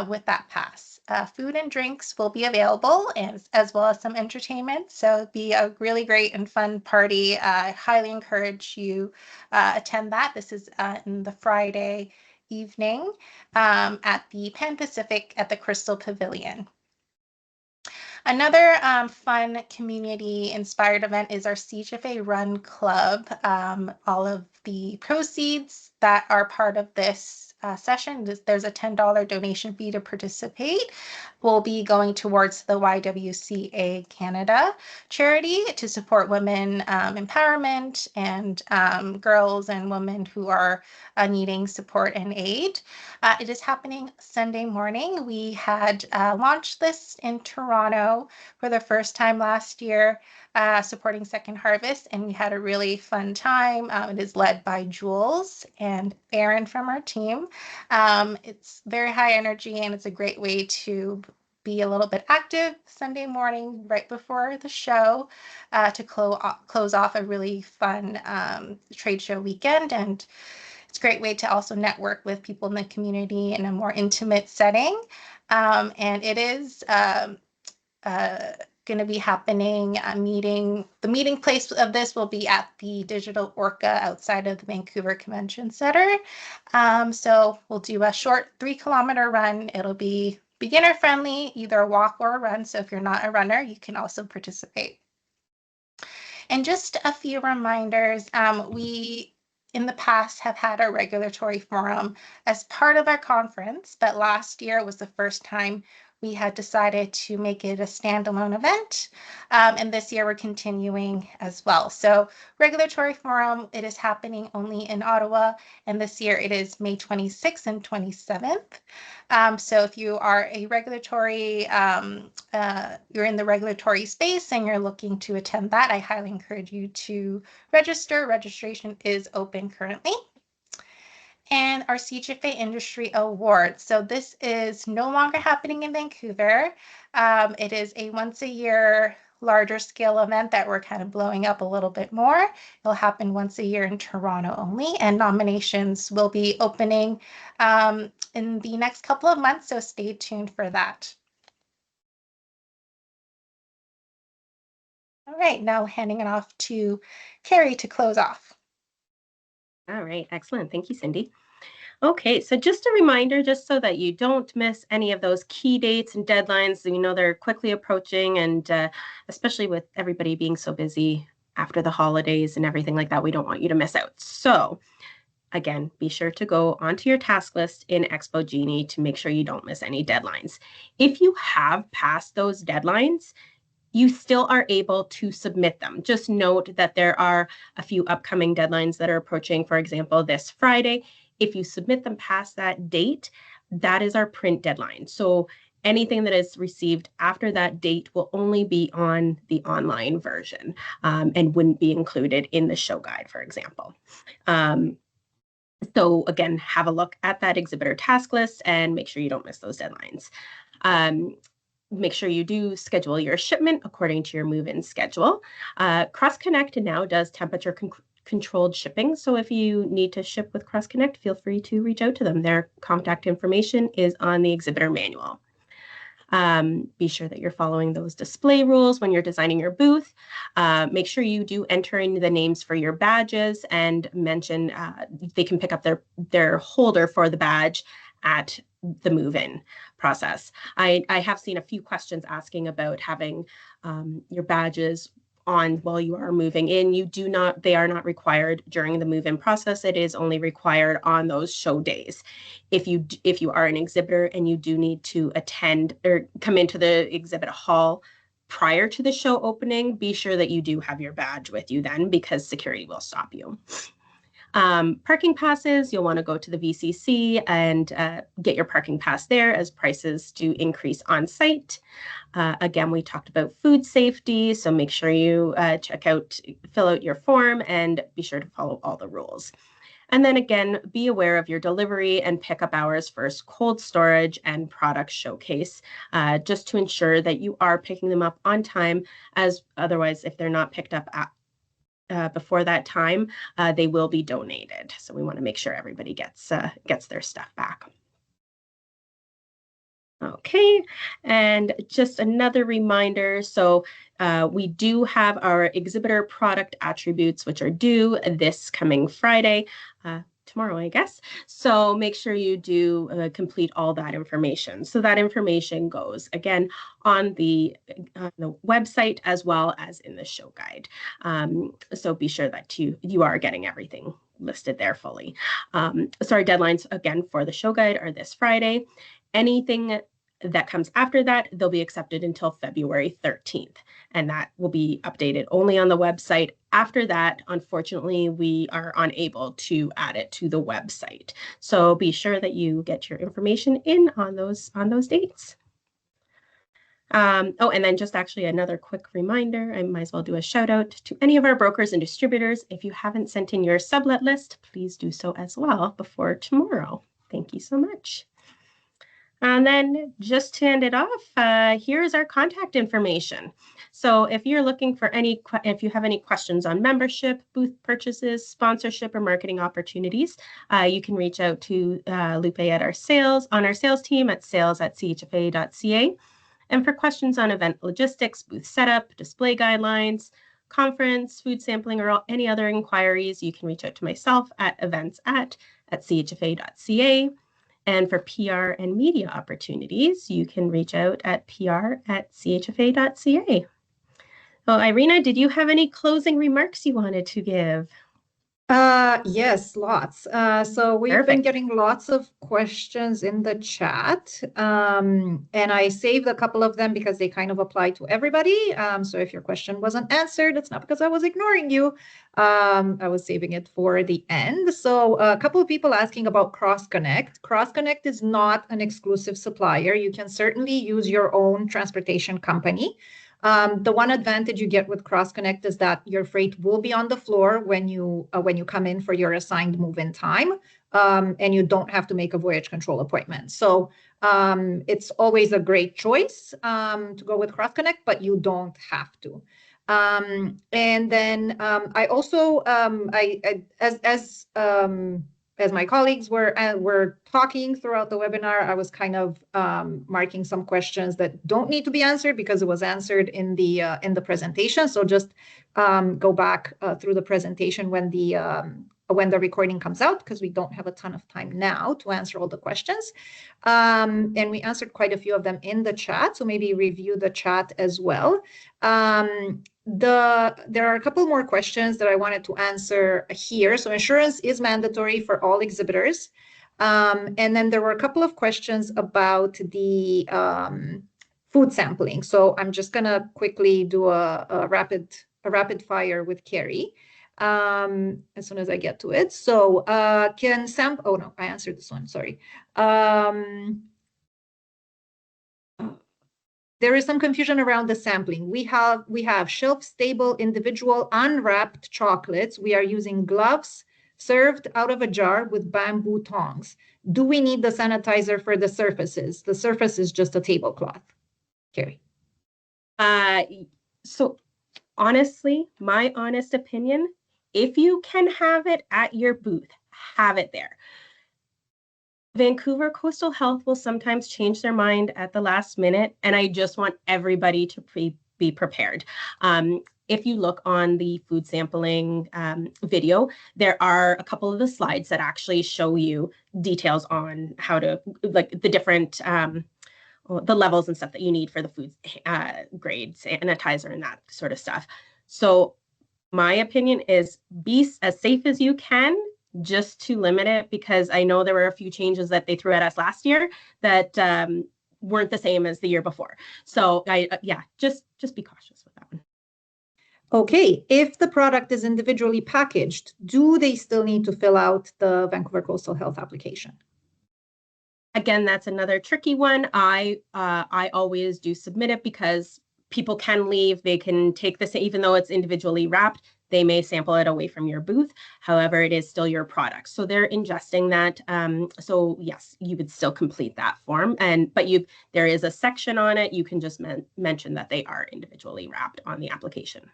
Speaker 5: with that pass. Food and drinks will be available, as well as some entertainment. So it'll be a really great and fun party. I highly encourage you attend that. This is in the Friday evening at the Pan Pacific at the Crystal Pavilion. Another fun community-inspired event is our CHFA Run Club. All of the proceeds that are part of this session, there's a $10 donation fee to participate, will be going towards the YWCA Canada charity to support women empowerment and girls and women who are needing support and aid. It is happening Sunday morning. We had launched this in Toronto for the first time last year, supporting Second Harvest, and we had a really fun time. It is led by Jules and Aaron from our team. It's very high energy, and it's a great way to be a little bit active Sunday morning right before the show to close off a really fun trade show weekend. And it's a great way to also network with people in the community in a more intimate setting. And it is going to be happening, the meeting place of this will be at the Digital Orca outside of the Vancouver Convention Center. So we'll do a short 3-kilometer run. It'll be beginner friendly, either a walk or a run. So if you're not a runner, you can also participate. And just a few reminders, we in the past have had a regulatory forum as part of our conference, but last year was the first time we had decided to make it a standalone event. And this year we're continuing as well. So regulatory forum, it is happening only in Ottawa. And this year it is May 26th and 27th. So if you are a regulatory, you're in the regulatory space and you're looking to attend that, I highly encourage you to register. Registration is open currently. And our CHFA Industry Awards. So this is no longer happening in Vancouver. It is a once-a-year larger scale event that we're kind of blowing up a little bit more. It'll happen once a year in Toronto only, and nominations will be opening in the next couple of months, so stay tuned for that. All right, now handing it off to Carrie to close off.
Speaker 2: All right, excellent. Thank you, Cindy. Okay, so just a reminder, just so that you don't miss any of those key dates and deadlines. You know, they're quickly approaching, and especially with everybody being so busy after the holidays and everything like that, we don't want you to miss out. So again, be sure to go onto your task list in Expo Genie to make sure you don't miss any deadlines. If you have passed those deadlines, you still are able to submit them. Just note that there are a few upcoming deadlines that are approaching. For example, this Friday, if you submit them past that date, that is our print deadline. So anything that is received after that date will only be on the online version and wouldn't be included in the show guide, for example. So again, have a look at that exhibitor task list and make sure you don't miss those deadlines. Make sure you do schedule your shipment according to your move-in schedule. Cross Connect now does temperature controlled shipping. So if you need to ship with Cross Connect, feel free to reach out to them. Their contact information is on the exhibitor manual. Be sure that you're following those display rules when you're designing your booth. Make sure you do enter in the names for your badges and mention they can pick up their holder for the badge at the move-in process. I have seen a few questions asking about having your badges on while you are moving in. They are not required during the move-in process. It is only required on those show days. If you are an exhibitor and you do need to attend or come into the exhibit hall prior to the show opening, be sure that you do have your badge with you then, because security will stop you. Parking passes, you'll want to go to the VCC and get your parking pass there, as prices do increase on site. Again, we talked about food safety, so make sure you fill out your form and be sure to follow all the rules. And then again, be aware of your delivery and pickup hours for cold storage and product showcase, just to ensure that you are picking them up on time, as otherwise, if they're not picked up before that time, they will be donated. So we want to make sure everybody gets their stuff back. Okay, and just another reminder. So we do have our exhibitor product attributes, which are due this coming Friday, tomorrow, I guess. So make sure you do complete all that information. So that information goes again on the website as well as in the show guide. So be sure that you are getting everything listed there fully. So our deadlines again for the show guide are this Friday. Anything that comes after that, they'll be accepted until February 13th, and that will be updated only on the website. After that, unfortunately, we are unable to add it to the website. So be sure that you get your information in on those dates. And then just actually another quick reminder, I might as well do a shout out to any of our brokers and distributors. If you haven't sent in your sublet list, please do so as well before tomorrow. Thank you so much. And then just to end it off, here's our contact information. So if you're looking for if you have any questions on membership, booth purchases, sponsorship, or marketing opportunities, you can reach out to Lupe at our sales team at sales@chfa.ca. And for questions on event logistics, booth setup, display guidelines, conference, food sampling, or any other inquiries, you can reach out to myself at events@chfa.ca. And for PR and media opportunities, you can reach out at pr@chfa.ca. So Irina, did you have any closing remarks you wanted to give?
Speaker 1: Yes, lots. So we've been getting lots of questions in the chat, and I saved a couple of them because they kind of apply to everybody. So if your question wasn't answered, it's not because I was ignoring you. I was saving it for the end. So a couple of people asking about Cross Connect. Cross Connect is not an exclusive supplier. You can certainly use your own transportation company. The one advantage you get with Cross Connect is that your freight will be on the floor when you come in for your assigned move-in time, and you don't have to make a voyage control appointment. So it's always a great choice to go with Cross Connect, but you don't have to. And then I also, as my colleagues were talking throughout the webinar, I was kind of marking some questions that don't need to be answered because it was answered in the presentation. So just go back through the presentation when the recording comes out, because we don't have a ton of time now to answer all the questions. And we answered quite a few of them in the chat, so maybe review the chat as well. There are a couple more questions that I wanted to answer here. So insurance is mandatory for all exhibitors. And then there were a couple of questions about the food sampling. So I'm just gonna quickly do a rapid fire with Carrie as soon as I get to it. So oh no, I answered this one, sorry. There is some confusion around the sampling. We have shelf-stable, individual, unwrapped chocolates. We are using gloves served out of a jar with bamboo tongs. Do we need the sanitizer for the surfaces? The surface is just a tablecloth. Carrie.
Speaker 2: So honestly, my honest opinion, if you can have it at your booth, have it there. Vancouver Coastal Health will sometimes change their mind at the last minute, and I just want everybody to be prepared. If you look on the food sampling video, there are a couple of the slides that actually show you details on how to, like the different, the levels and stuff that you need for the food grade, sanitizer and that sort of stuff. So my opinion is be as safe as you can, just to limit it, because I know there were a few changes that they threw at us last year that weren't the same as the year before. So yeah, just be cautious with that one.
Speaker 1: Okay, if the product is individually packaged, do they still need to fill out the Vancouver Coastal Health application?
Speaker 2: Again, that's another tricky one. I always do submit it because people can leave. They can take this, even though it's individually wrapped, they may sample it away from your booth. However, it is still your product. So they're ingesting that. So yes, you would still complete that form. But there is a section on it. You can just mention that they are individually wrapped on the application.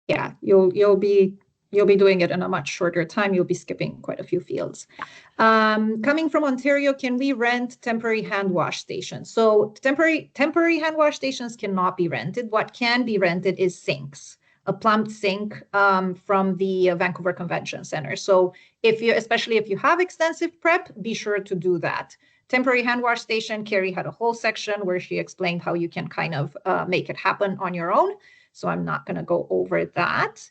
Speaker 1: Yeah, you'll be doing it in a much shorter time. You'll be skipping quite a few fields. Coming from Ontario, can we rent temporary hand wash stations? So temporary hand wash stations cannot be rented. What can be rented is sinks, a plumbed sink from the Vancouver Convention Center. So especially if you have extensive prep, be sure to do that. Temporary hand wash station, Carrie had a whole section where she explained how you can kind of make it happen on your own. So I'm not going to go over that.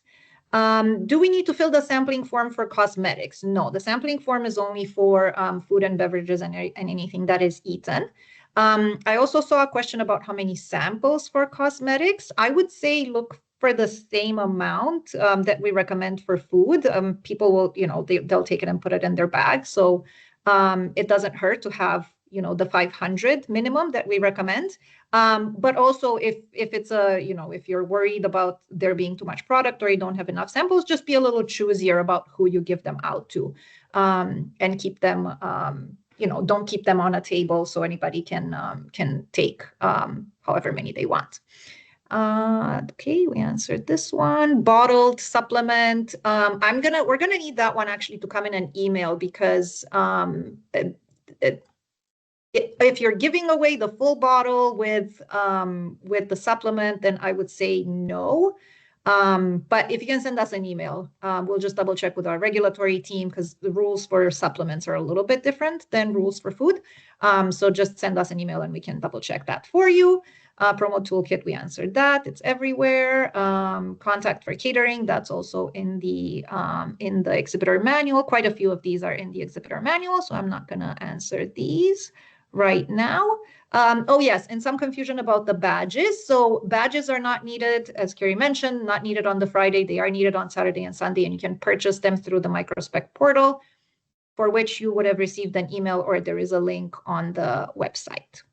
Speaker 1: Do we need to fill the sampling form for cosmetics? No, the sampling form is only for food and beverages and anything that is eaten. I also saw a question about how many samples for cosmetics. I would say look for the same amount that we recommend for food. People will, they'll take it and put it in their bag. So it doesn't hurt to have, the 500 minimum that we recommend. But also if it's if you're worried about there being too much product or you don't have enough samples, just be a little choosier about who you give them out to, and keep them, don't keep them on a table so anybody can take however many they want. Okay, we answered this one. Bottled supplement. We're gonna need that one actually to come in an email, because if you're giving away the full bottle with the supplement, then I would say no. But if you can send us an email, we'll just double check with our regulatory team, because the rules for supplements are a little bit different than rules for food. So just send us an email and we can double check that for you. Promo toolkit, we answered that. It's everywhere. Contact for catering, that's also in the exhibitor manual. Quite a few of these are in the exhibitor manual, so I'm not going to answer these right now. Oh yes, and some confusion about the badges. So badges are not needed, as Carrie mentioned, not needed on the Friday. They are needed on Saturday and Sunday, and you can purchase them through the Microspec portal, for which you would have received an email, or there is a link on the website.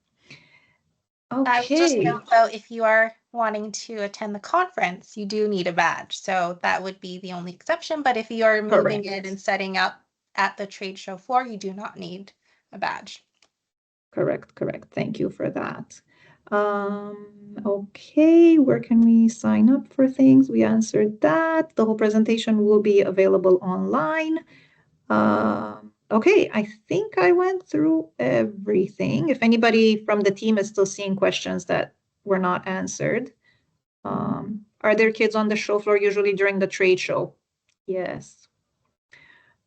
Speaker 5: Okay. Just note, though, if you are wanting to attend the conference, you do need a badge. So that would be the only exception. But if you are moving
Speaker 1: Correct.
Speaker 5: it and setting up at the trade show floor, you do not need a badge.
Speaker 1: Correct. Thank you for that. Okay, where can we sign up for things? We answered that. The whole presentation will be available online. Okay, I think I went through everything. If anybody from the team is still seeing questions that were not answered. Are there kids on the show floor usually during the trade show? Yes,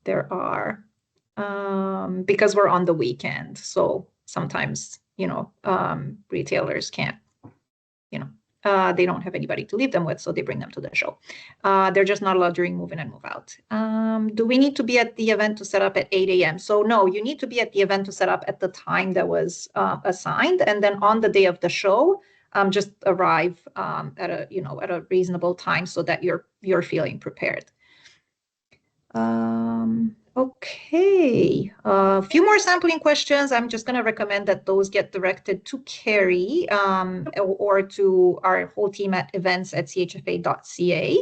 Speaker 1: there are. Because we're on the weekend, so sometimes, retailers can't, they don't have anybody to leave them with, so they bring them to the show. They're just not allowed during move in and move out. Do we need to be at the event to set up at 8 a.m.? So no, you need to be at the event to set up at the time that was assigned, and then on the day of the show, just arrive at a reasonable time so that you're feeling prepared. Okay, a few more sampling questions. I'm just going to recommend that those get directed to Carrie or to our whole team at events@chfa.ca.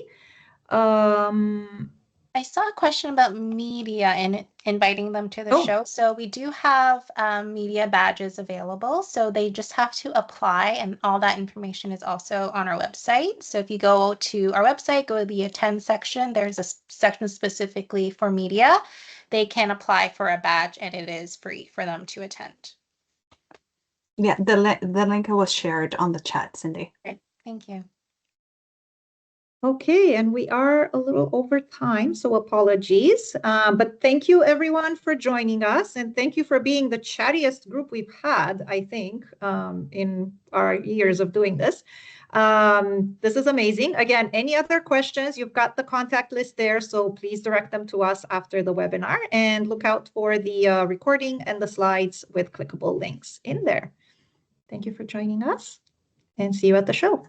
Speaker 5: I saw a question about media and inviting them to the show. So we do have media badges available. So they just have to apply, and all that information is also on our website. So if you go to our website, go to the attend section, there's a section specifically for media. They can apply for a badge, and it is free for them to attend.
Speaker 4: Yeah, the link was shared on the chat, Cindy.
Speaker 5: Great. Thank you.
Speaker 1: Okay, and we are a little over time, so apologies. But thank you everyone for joining us, and thank you for being the chattiest group we've had, I think, in our years of doing this. This is amazing. Again, any other questions, you've got the contact list there, so please direct them to us after the webinar, and look out for the recording and the slides with clickable links in there. Thank you for joining us, and see you at the show.